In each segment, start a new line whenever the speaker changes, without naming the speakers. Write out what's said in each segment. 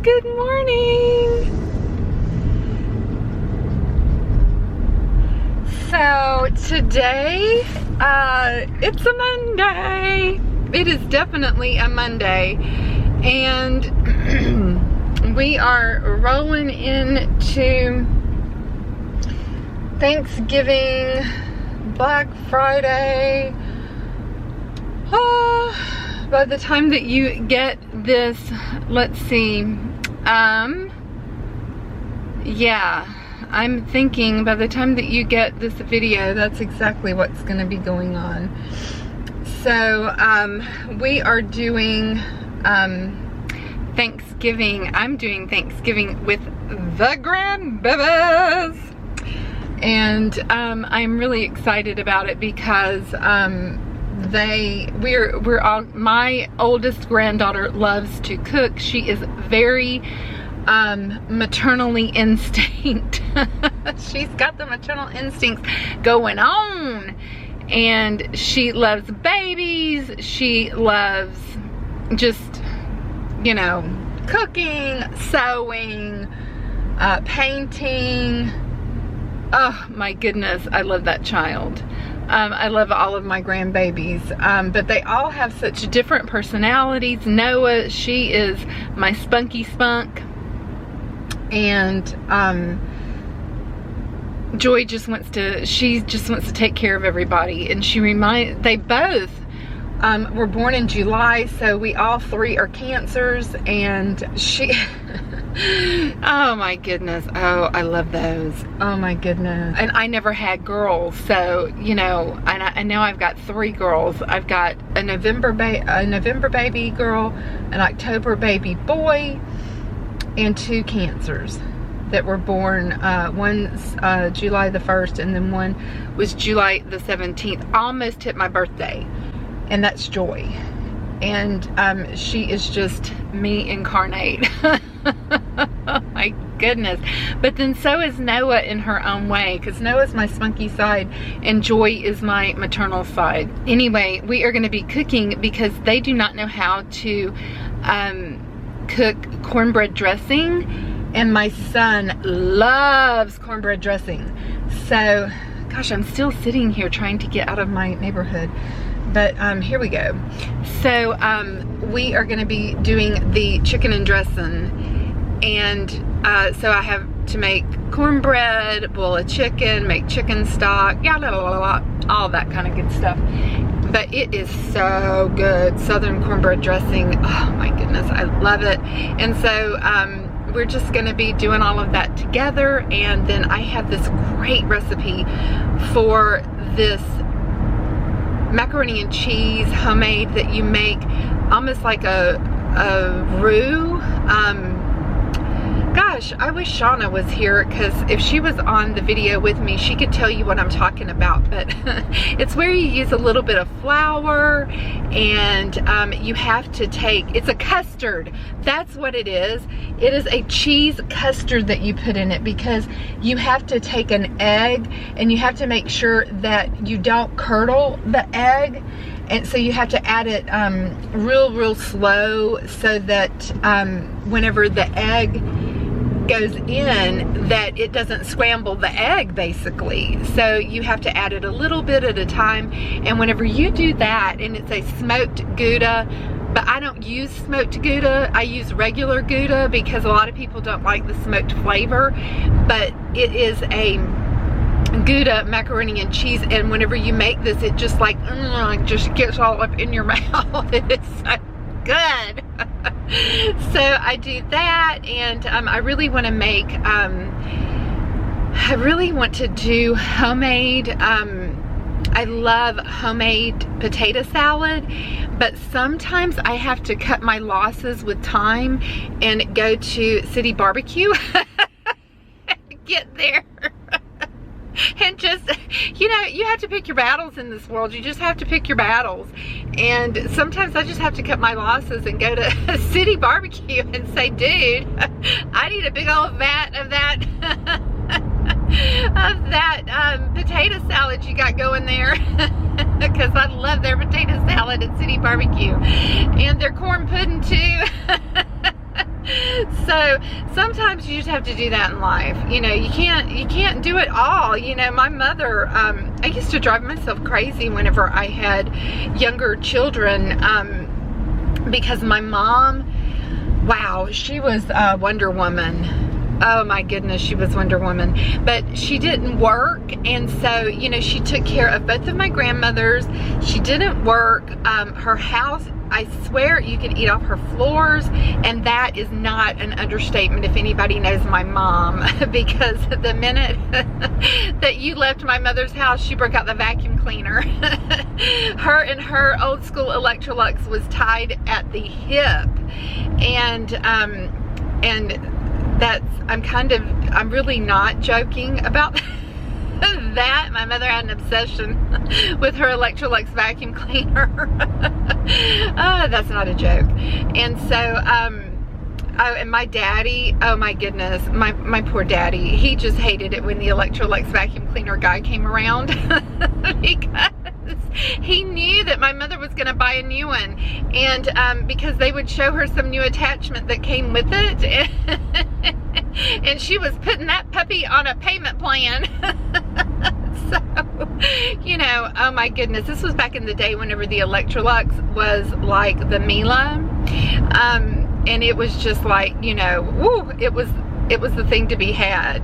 Good morning. So today, it's a Monday. It is definitely a Monday, and we are rolling into Thanksgiving, Black Friday. By the time that you get this, let's see, yeah, I'm thinking by the time that you get this video, that's exactly what's going to be going on. So, we are doing, Thanksgiving. I'm doing Thanksgiving with the grandbabies. And, I'm really excited about it because, we're all, my oldest granddaughter loves to cook. She is very maternally instinct. She's got the maternal instincts going on, and she loves babies. She loves just, you know, cooking, sewing, painting. Oh my goodness, I love that child. I love all of my grandbabies, but they all have such different personalities. Noah, she is my spunky spunk, and Joy just wants to, she just wants to take care of everybody, and they both were born in July, so we all three are Cancers, and she, oh my goodness, oh, I love those, oh my goodness. And I never had girls, so, you know, I know I've got three girls. I've got a November baby girl, an October baby boy, and two Cancers that were born. One's July the 1st, and then one was July the 17th. Almost hit my birthday, and that's Joy. And she is just me incarnate. Oh my goodness. But then so is Noah in her own way, because Noah's my spunky side and Joy is my maternal side. Anyway, we are going to be cooking because they do not know how to cook cornbread dressing, and my son loves cornbread dressing. So, gosh, I'm still sitting here trying to get out of my neighborhood. But here we go. So we are going to be doing the chicken and dressing, and so I have to make cornbread, boil a chicken, make chicken stock, all that kind of good stuff. But it is so good. Southern cornbread dressing, oh my goodness, I love it. And so we're just going to be doing all of that together, and then I have this great recipe for this macaroni and cheese homemade that you make almost like a roux. Gosh, I wish Shauna was here, because if she was on the video with me, she could tell you what I'm talking about. But it's where you use a little bit of flour, and you have to take, it's a custard. That's what it is. It is a cheese custard that you put in it, because you have to take an egg and you have to make sure that you don't curdle the egg. And so you have to add it real slow, so that whenever the egg goes in, that it doesn't scramble the egg, basically. So you have to add it a little bit at a time. And whenever you do that, and it's a smoked Gouda, but I don't use smoked Gouda, I use regular Gouda, because a lot of people don't like the smoked flavor. But it is a Gouda macaroni and cheese, and whenever you make this, it just like just gets all up in your mouth. It is so good. So I do that, and I really want to make I really want to do homemade I love homemade potato salad, but sometimes I have to cut my losses with time and go to City Barbecue. Get there. And just, you know, you have to pick your battles in this world. You just have to pick your battles. And sometimes I just have to cut my losses and go to City Barbecue and say, dude, I need a big old vat of that potato salad you got going there. Because I love their potato salad at City Barbecue. And their corn pudding too. So sometimes you just have to do that in life. You know, you can't do it all. You know, my mother, I used to drive myself crazy whenever I had younger children, because my mom, wow, she was Wonder Woman. Oh my goodness, she was Wonder Woman. But she didn't work, and so, you know, she took care of both of my grandmothers. She didn't work. Her house, I swear you could eat off her floors, and that is not an understatement if anybody knows my mom, because the minute that you left my mother's house, she broke out the vacuum cleaner. Her old school Electrolux was tied at the hip, and that's, I'm really not joking about that. My mother had an obsession with her Electrolux vacuum cleaner. That's not a joke. And so, and my daddy, oh my goodness, my poor daddy, he just hated it when the Electrolux vacuum cleaner guy came around, because he knew that my mother was going to buy a new one, and because they would show her some new attachment that came with it, and she was putting that puppy on a payment plan. So, you know, oh my goodness, this was back in the day whenever the Electrolux was like the Miele, and it was just like, you know, woo, it was the thing to be had.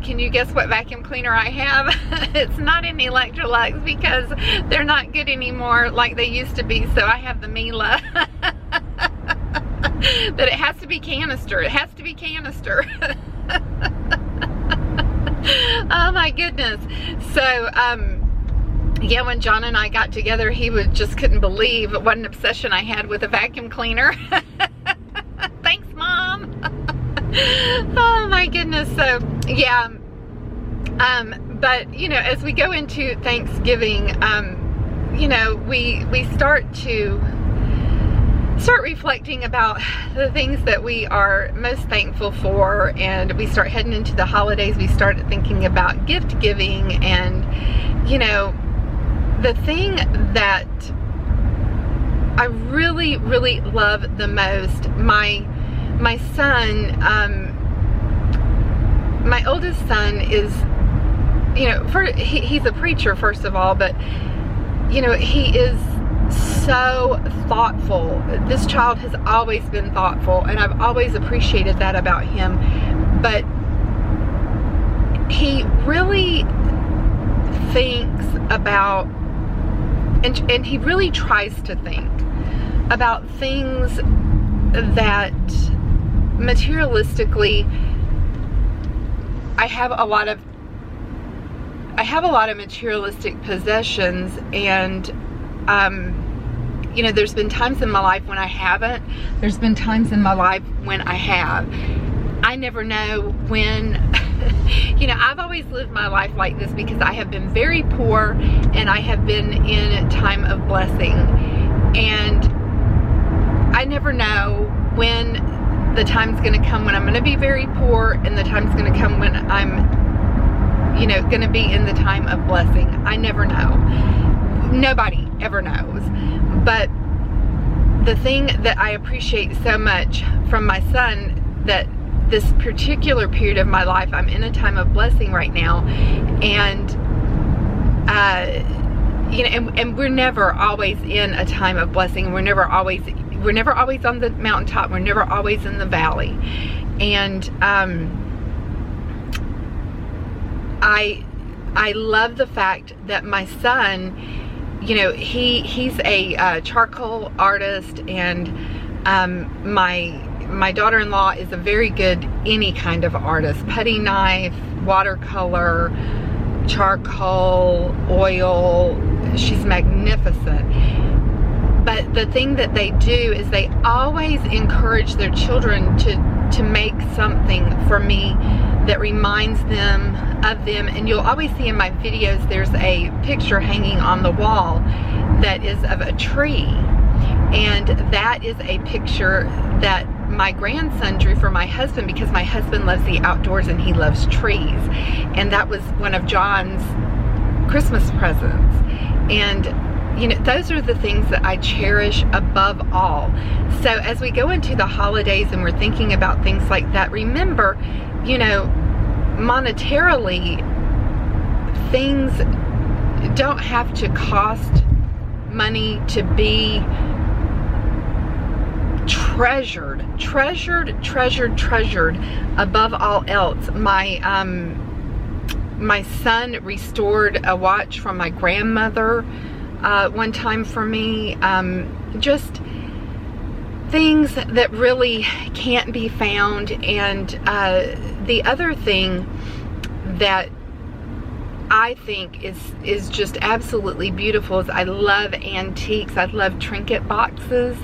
Can you guess what vacuum cleaner I have? It's not an Electrolux, because they're not good anymore like they used to be, so I have the Miele. But it has to be canister. It has to be canister. Oh my goodness. So, yeah, when John and I got together, he just couldn't believe what an obsession I had with a vacuum cleaner. Thanks, Mom. Oh my goodness. So yeah, but you know, as we go into Thanksgiving, you know, we start reflecting about the things that we are most thankful for, and we start heading into the holidays. We start thinking about gift giving, and you know, the thing that I really, really love the most, my son, my oldest son is, you know, he's a preacher, first of all, but you know, he is so thoughtful. This child has always been thoughtful, and I've always appreciated that about him, but he really thinks about, and he really tries to think about things that materialistically, I have a lot of materialistic possessions, and you know, there's been times in my life when I haven't. There's been times in my life when I have. I never know when. You know, I've always lived my life like this because I have been very poor, and I have been in a time of blessing, and I never know when the time's going to come when I'm going to be very poor, and the time's going to come when I'm, you know, going to be in the time of blessing. I never know. Nobody ever knows. But the thing that I appreciate so much from my son, that this particular period of my life, I'm in a time of blessing right now, and you know, and we're never always in a time of blessing. We're never always on the mountaintop. We're never always in the valley. And I love the fact that my son, you know, he's a charcoal artist, and my daughter-in-law is a very good any kind of artist. Putty knife, watercolor, charcoal, oil. She's magnificent. But the thing that they do is they always encourage their children to make something for me that reminds them of them. And you'll always see in my videos, there's a picture hanging on the wall that is of a tree. And that is a picture that my grandson drew for my husband, because my husband loves the outdoors and he loves trees. And that was one of John's Christmas presents. And you know, those are the things that I cherish above all. So as we go into the holidays and we're thinking about things like that, remember, you know, monetarily, things don't have to cost money to be treasured above all else. My son restored a watch from my grandmother one time for me. Just things that really can't be found. And the other thing that I think is just absolutely beautiful is I love antiques. I love trinket boxes.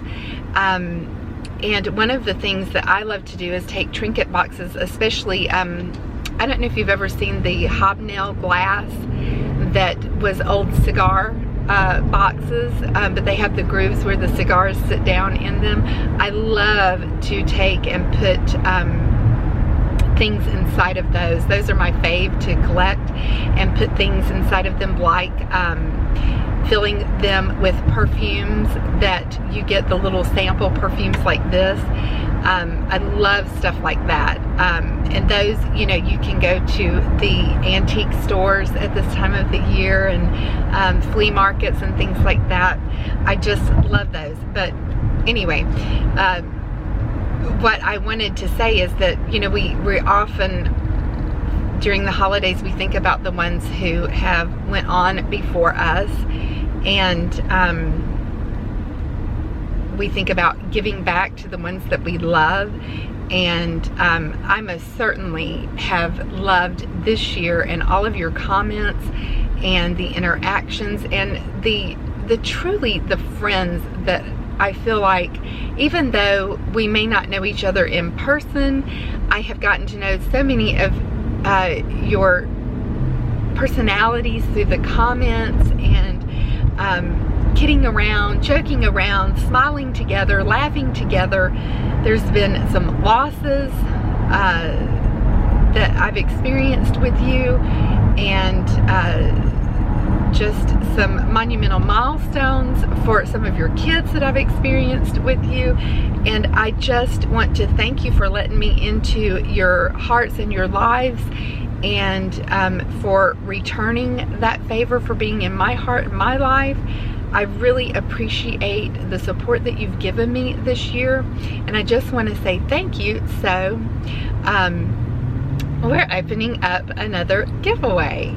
And one of the things that I love to do is take trinket boxes, especially, I don't know if you've ever seen the hobnail glass that was old cigar boxes, but they have the grooves where the cigars sit down in them. I love to take and put things inside of those. Those are my fave to collect, and put things inside of them, like filling them with perfumes that you get, the little sample perfumes like this. I love stuff like that. And those, you know, you can go to the antique stores at this time of the year, and flea markets and things like that. I just love those. But anyway, what I wanted to say is that, you know, we often, during the holidays, we think about the ones who have went on before us, and we think about giving back to the ones that we love. And I most certainly have loved this year, and all of your comments and the interactions, and the truly the friends that I feel like, even though we may not know each other in person, I have gotten to know so many of your personalities through the comments, and kidding around, joking around, smiling together, laughing together. There's been some losses that I've experienced with you, and just some monumental milestones for some of your kids that I've experienced with you. And I just want to thank you for letting me into your hearts and your lives, and for returning that favor, for being in my heart and my life. I really appreciate the support that you've given me this year, and I just want to say thank you. So we're opening up another giveaway,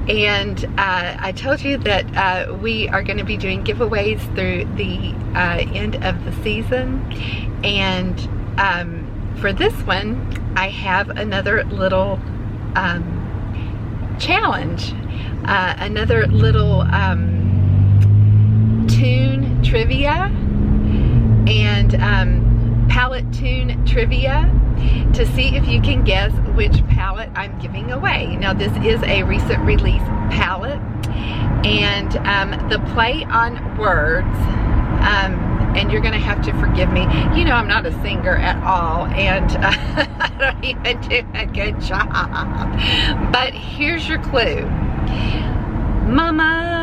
and I told you that we are going to be doing giveaways through the end of the season. And for this one, I have another little challenge, another little tune trivia, and palette tune trivia, to see if you can guess which palette I'm giving away. Now, this is a recent release palette, and the play on words, and you're gonna have to forgive me, you know, I'm not a singer at all, and I don't even do a good job, but here's your clue. Mama,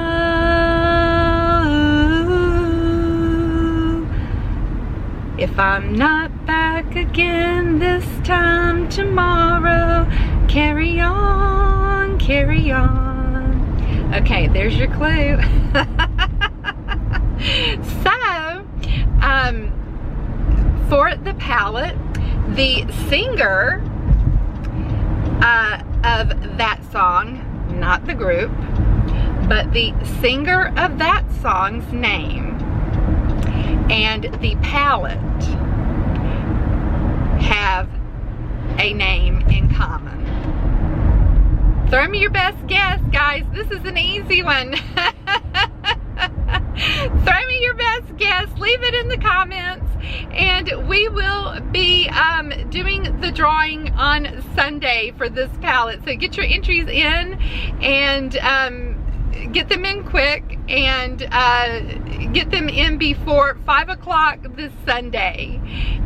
if I'm not back again this time tomorrow, carry on, carry on. Okay, there's your clue. So, for the palette, the singer of that song, not the group, but the singer of that song's name and the palette have a name in common. Throw me your best guess, guys. This is an easy one. Throw me your best guess. Leave it in the comments, and we will be doing the drawing on Sunday for this palette. So get your entries in, and get them in quick. and get them in before 5 o'clock this Sunday.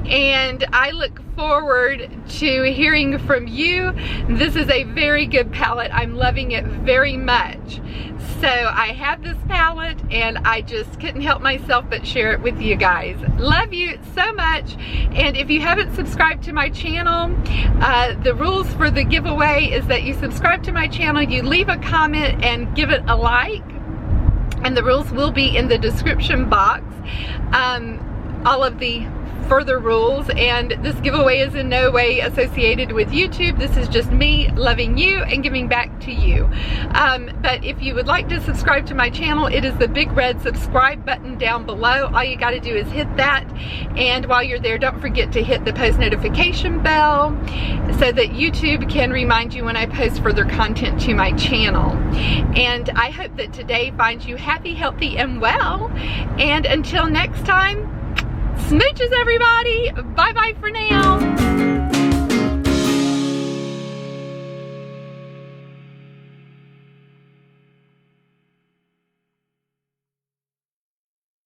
And I look forward to hearing from you. This is a very good palette. I'm loving it very much. So I have this palette and I just couldn't help myself but share it with you guys. Love you so much. And if you haven't subscribed to my channel, the rules for the giveaway is that you subscribe to my channel, you leave a comment and give it a like. And the rules will be in the description box. All of the further rules, and this giveaway is in no way associated with YouTube. This is just me loving you and giving back to you. But if you would like to subscribe to my channel, it is the big red subscribe button down below. All you got to do is hit that, and while you're there, don't forget to hit the post notification bell so that YouTube can remind you when I post further content to my channel. And I hope that today finds you happy, healthy, and well. And until next time, smooches everybody. Bye bye for now.